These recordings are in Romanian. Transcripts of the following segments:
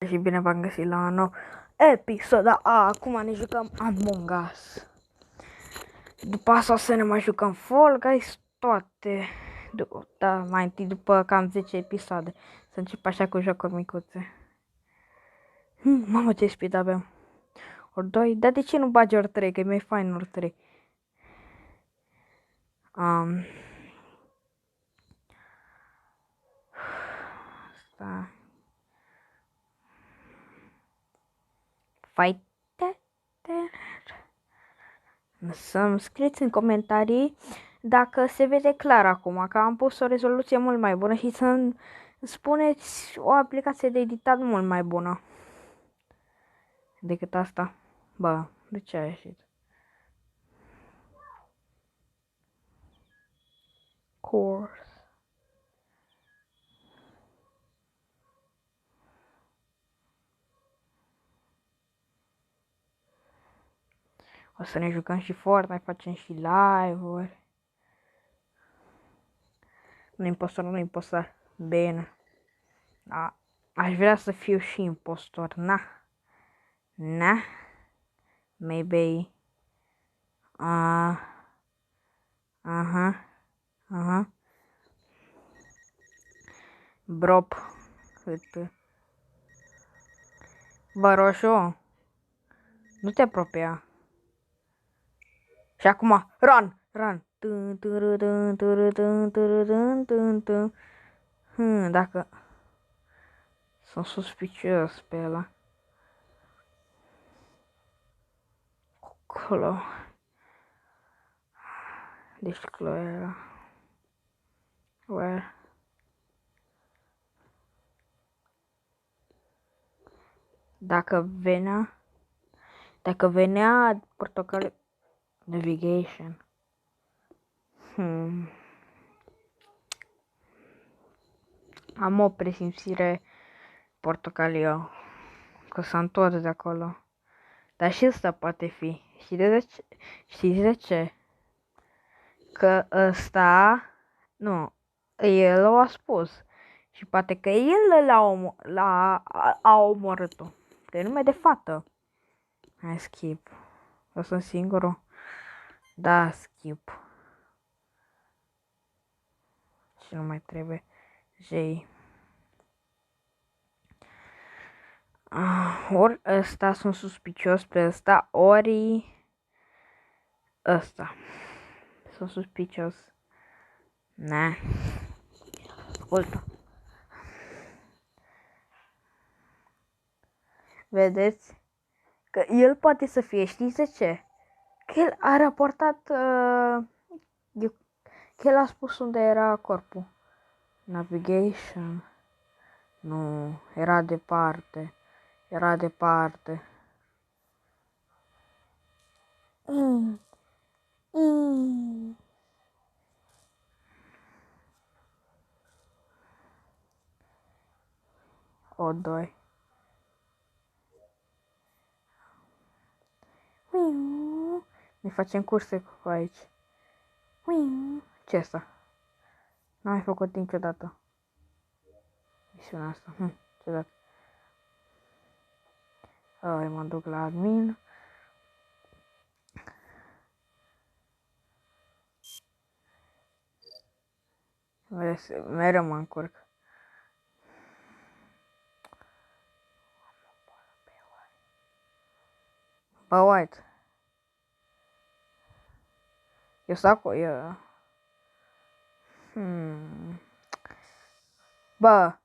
Și bine v-am găsit la un nou episod. Acum ne jucăm Among Us. După asta o să ne mai jucăm Fall Guys, toate. Da, mai întâi după cam 10 episoade. Să încep așa cu jocuri micuțe. Mamă, ce speed avem. Ori 2, dar de ce nu bagi ori 3, că e mai fain ori 3. Asta. Fight. Să-mi scrieți în comentarii dacă se vede clar acum, că am pus o rezoluție mult mai bună și să-mi spuneți o aplicație de editat mult mai bună decât asta. Bă, de ce a ieșit? Course. O să ne jucăm și Fortnite, facem și live-uri. Nu impostor. Bine. Da. Aș vrea să fiu și impostor. Na. Maybe. Aha. Brop. Bă, roșu. Nu te apropia. Și acum, run. Dacă sunt suspicios pe ăla. Acolo. Deci Chloe era. Where? Dacă venea portocaliu. Navigation. Am o presimțire portocaliu. Că s-a întors de acolo. Dar și ăsta poate fi. Știți de ce? Că ăsta... Nu. El a spus. Și poate că el a omorât-o. Că e nume de fată. Hai, skip. Eu sunt singurul. Da, skip. Și nu mai trebuie. Jay. Ori ăsta sunt suspicios pe ăsta, ori ăsta. Sunt suspicios. Na. Ascultă. Vedeți? Că el poate să fie, știți de ce? Că el a raportat, că el a spus unde era corpul. Navigation. Nu, era departe. O, doi. Ne facem curse cu aici. Ce asta? N-am mai făcut niciodată misiunea asta. Ciudat. Mă duc la admin. Mereu mă încurc. Bă, White. Eu stau cu... Bă.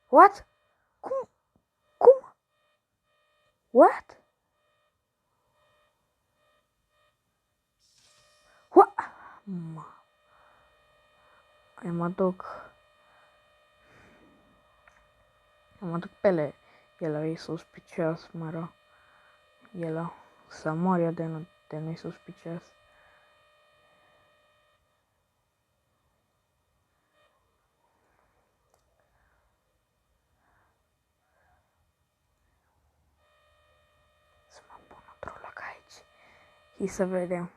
What? Cum? What? Mă duc pe ele. El e suspicios, mă rog. El să mor eu de nu-i suspicios. Să mă pun într-o loc aici și să vedem.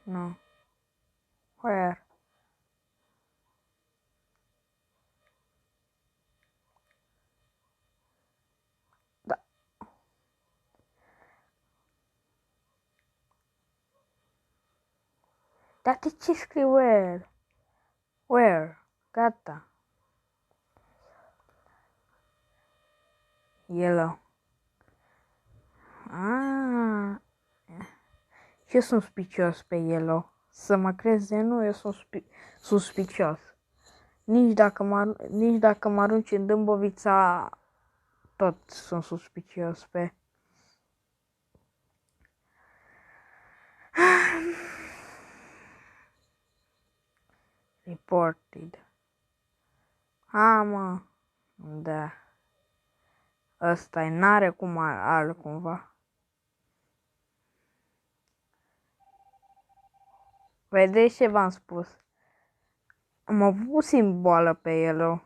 Nu. Where? Dar de ce scrie where? Where? Gata. Yellow. Ah. Și eu sunt suspicios pe Yellow. Să mă crezi de nu, eu sunt suspicios. Nici dacă mă arunci în Dâmbovița, tot sunt suspicios pe... Reported. Mă. Da. Ăsta-i, n-are cum altcumva. Vedeți ce v-am spus? Am avut simboală pe el.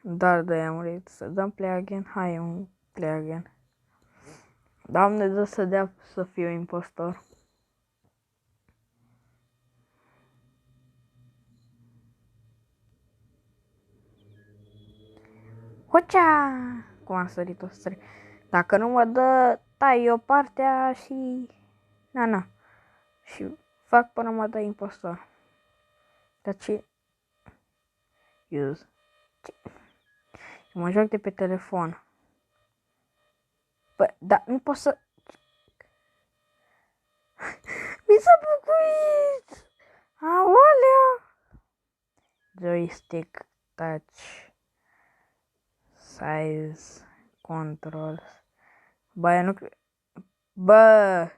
Dar de-aia am murit. Să dăm play again? Hai, un play again. Doamne, dă să dea să fiu impostor. Hocea! Cum am sărit o sări. Dacă nu mă dă, tai eu partea și... Na. Și fac până mă dă impostor. Dar ce? Use. Ce? Mă joc de pe telefon. Bă, dar nu pot să... Mi s-a bucurit! Aoleu! Joystick, touch, size, controls. Bă, eu nu cred... Bă!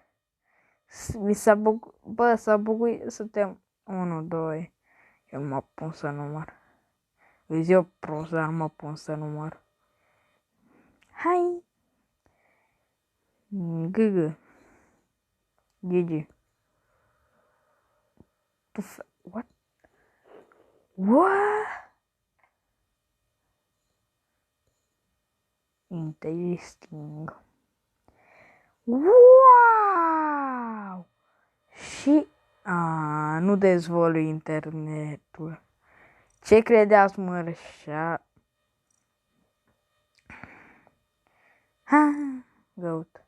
Mi s-a bucurit... Bă, s-a bucurit... Suntem 1, 2... Eu nu mă pun să număr. Vezi, eu prost, dar nu mă pun să număr. Hai! GG. GG. What? What? Interesting. Wow! Și... nu dezvălui internetul. Ce credeați, mărșa? Ha, goat.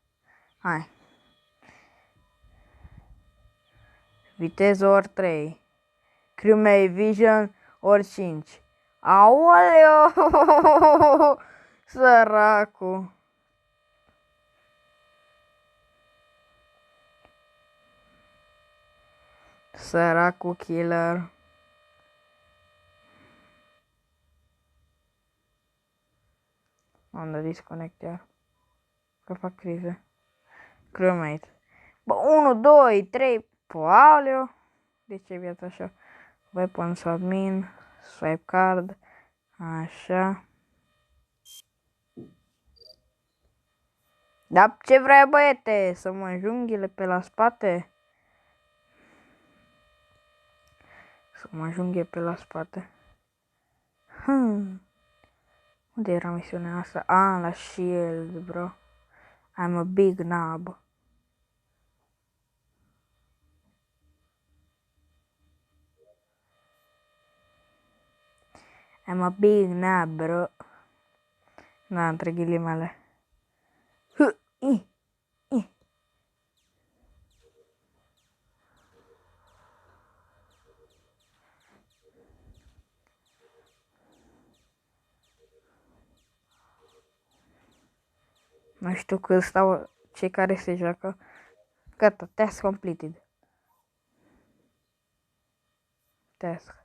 Hai. Viteză ori 3. Crewmate Vision ori 5. Aoleu! Săracu! Săracu killer. Am dat disconnect iar. Că fac crize. Crewmate. Bă, 1, 2, 3. Aoleu! De ce viața așa? Weapons admin. Swipe card. Așa. Dar ce vrea, băiete? Să mă înjunghile pe la spate? Să mă înjunghe pe la spate. Unde era misiunea asta? La shield, bro. I'm a big knob. I'm a big knob, bro. Da, între ghilimele. Nu știu cât stau cei care se joacă. Gata, task completed. Task.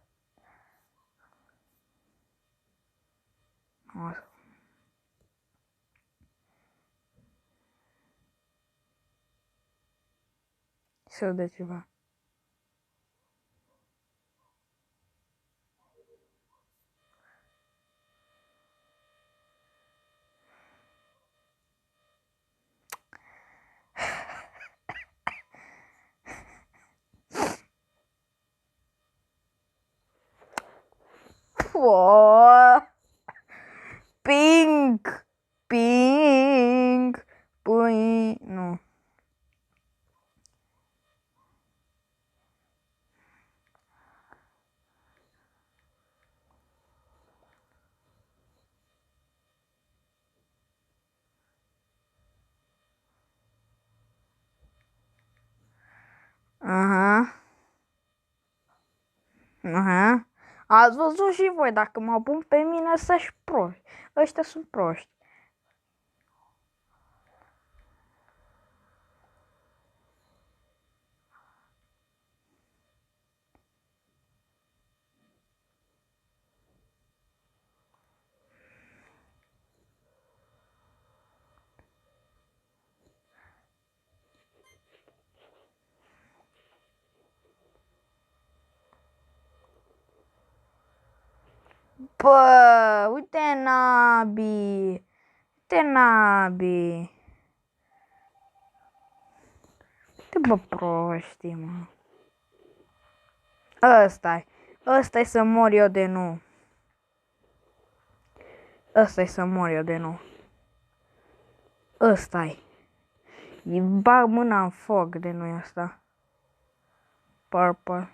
Să de ceva. Pink! Pink! Pui... Nu. Aha. Aha. Ați văzut și voi, dacă mă pun pe mine să-și proști. Ăștia sunt proști. Bă, uite Nabi. Uite Nabi. Uite bă proștii, mă. Ăsta-i. Ăsta-i să mor eu de nu. Ăsta-i să mor eu de nu. Ăsta-i. Îi bag mâna în foc de nu-i asta. Purple.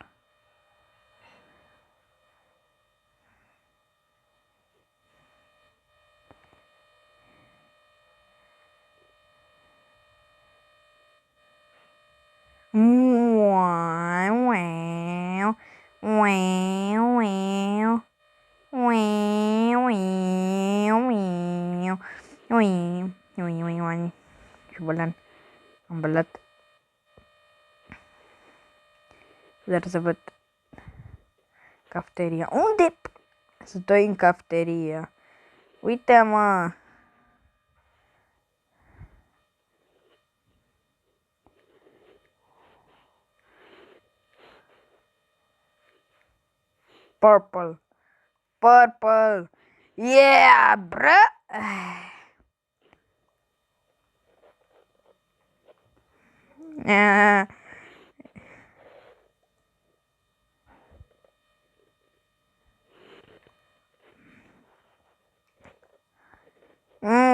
Bulan, am bălat. Dar să văd cafeteria. Unde? Stoi în cafeteria. Uite, mă. Purple. Purple. Yeah, bruh.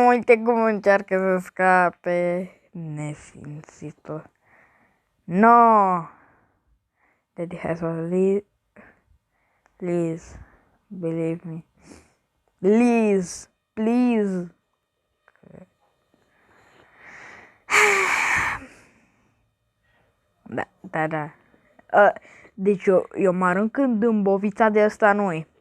Uite cum încearcă să scape. Nesimțitor. No. Daddy has what please. Believe me. Please. Please. Da. Deci eu mă arunc în dâmbovița de asta noi.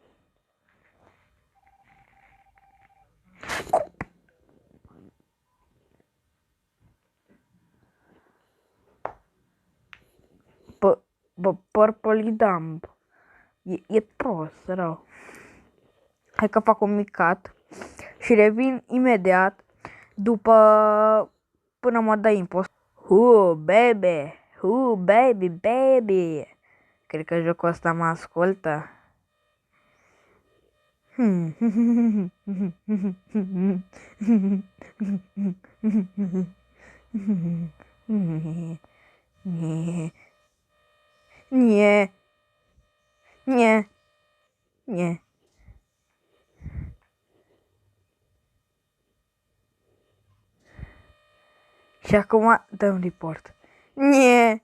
Purple dump. E prost, rău. Hai că fac un mic cut și revin imediat după până mă dă impost. Baby. Cred că jocul ăsta mă ascultă. Nie. Și acum dăm report. Nie.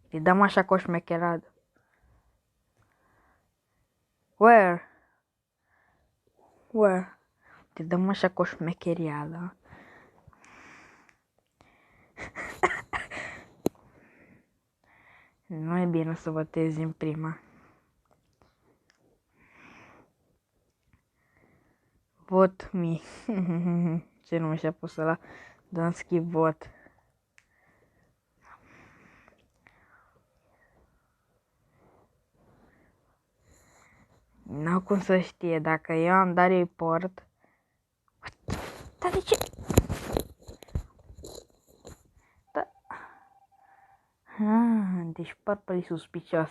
Îi dăm așa cu o șmecheradă. Where? Te dăm așa cu o șmecherială. Nu e bine să votezi în prima. Vot me. Ce nume și-a pus ăla? Don't skip vot. N-au cum să știe. Dacă eu am dat report... Dar de ce? Deci Purple e suspicios.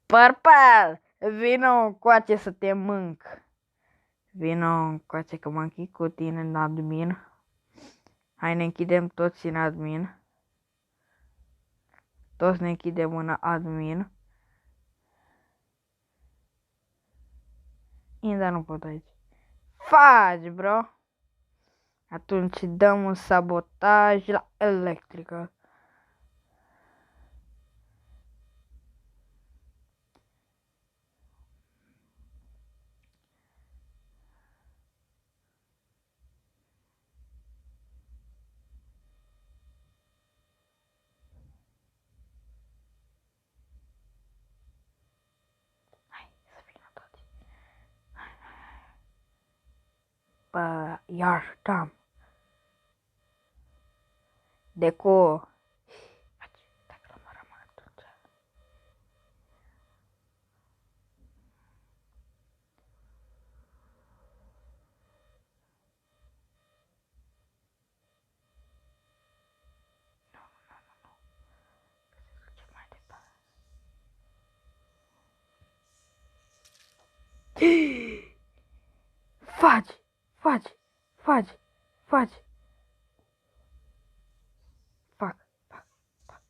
Purple! Vino încoace să te mânc. Vino încoace că mă închid cu tine în admin. Hai, ne închidem toți în admin. Toți ne închidem în admin. Dar nu pot aici. Faci, bro! Atunci dăm un sabotaj la electrică. Bă, iar, da. Deco. Dacă l-am atunci. Ce mai departe. Faci, faci, faci, faci. Fac, fac, fac.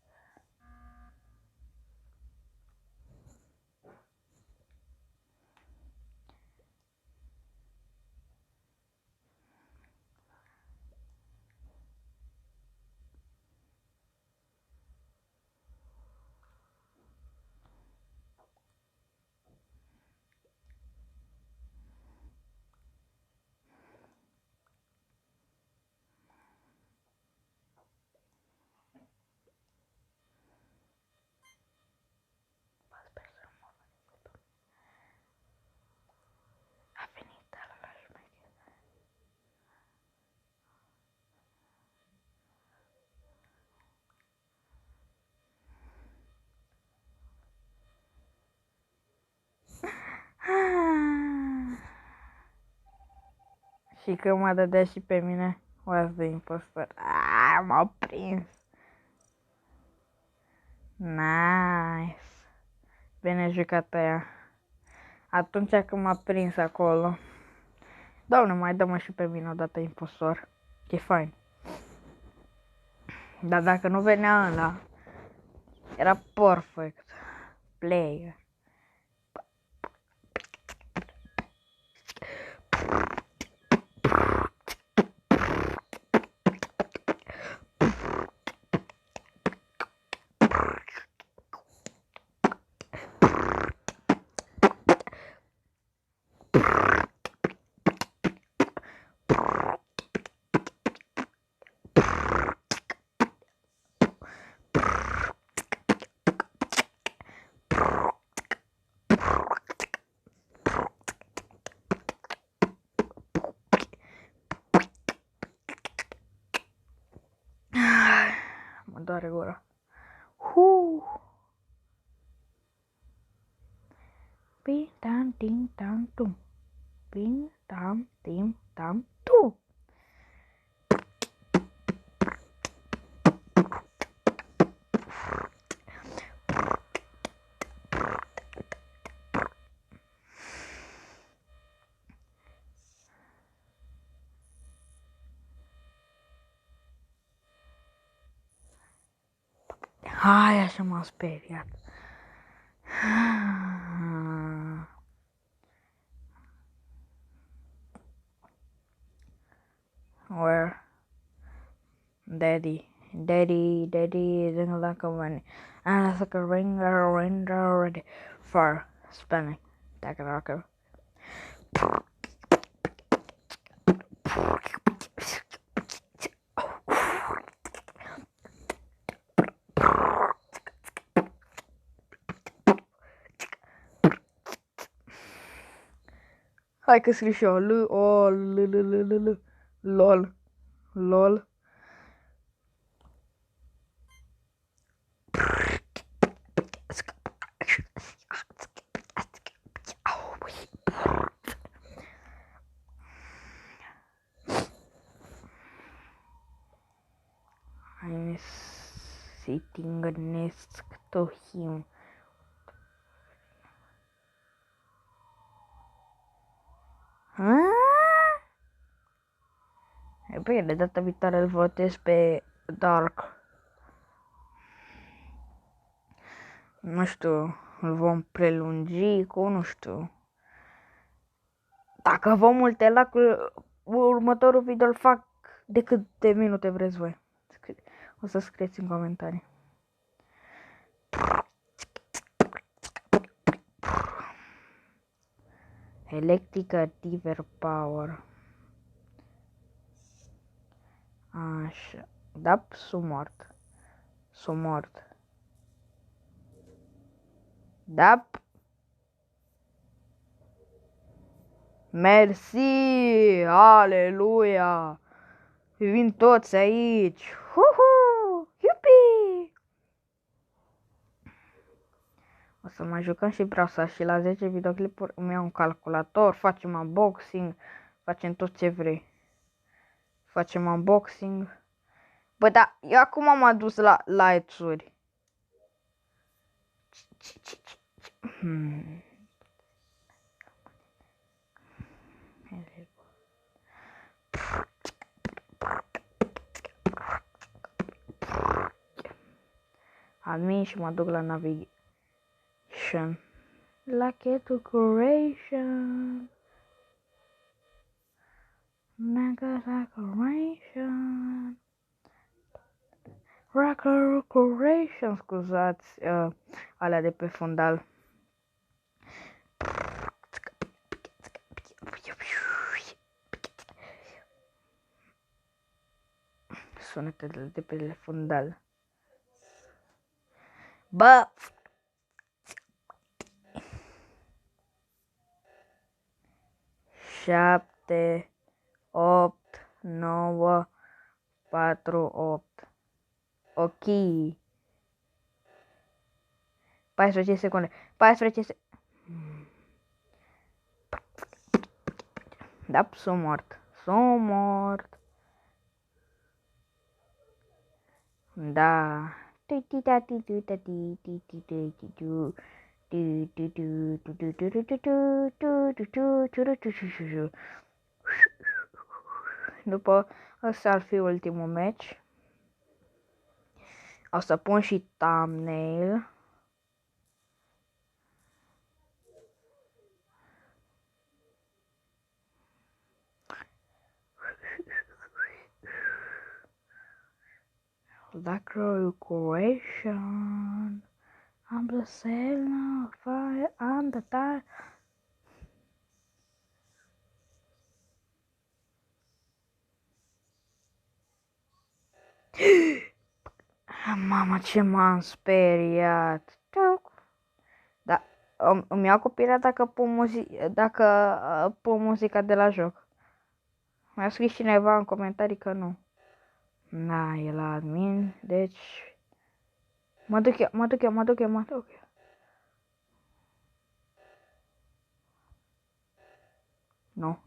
Sper să nu mă văd. A venit ăla la șmecher. Și că m-a dădea și pe mine was de impostor. M-au prins. Nice. Bine jucat aia. Atunci când m-a prins acolo. Doamne, mai dă-mă și pe mine odată impostor. E fain. Dar dacă nu venea ăla, era perfect. Player. Mă doare gura. Ping tam ting tam tum. Ping tam tim tam tu. Hai, așa m-am speriat. Where? Daddy isn't like a money. And it's like a ringer ready for spending. Take it rocker. Hai că scriu și eu. LOL. I'm sitting next to him. E bine, data viitoare îl votez pe Dark. Nu știu, îl vom prelungi cu, nu știu. Dacă vom multe like-uri, următorul video îl fac de câte minute vreți voi. O să scrieți în comentarii. Electrica Diver Power. Așa. Da, sumort. Da. Mersi! Aleluia! Vin toți aici! Huhu! Iupi! O să mai jucăm și vreau să și la 10 videoclipuri îmi iau un calculator, facem unboxing, facem tot ce vrei. Facem unboxing. Bă, da, eu acum m-am adus la lights-uri. Admin și mă duc la navigation. La decoration. Mega decoration. Decoration, scuzați, alea de pe fundal. Sunetele de pe fundal. Bă! 7, 8, 9, 4, 8. Ok. 14 secunde. 14 secunde. Da, sunt mort. Sunt mort. Da. După ăsta ar fi ultimul match. O să pun și thumbnail. Decoration. I'm the sailor, fire on the tide. Mamă, ce m-am speriat. Da, îmi iau copirea dacă pun muzica de la joc. Mi-a scris cineva în comentarii că nu. Da, e la admin, deci... Mă duc eu. Nu.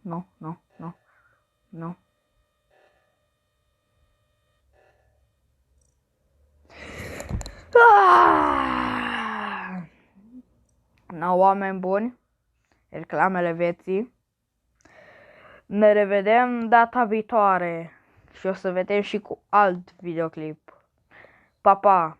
No, oameni buni, reclamele vieții. Ne revedem data viitoare și o să vedem și cu alt videoclip. Pa, pa!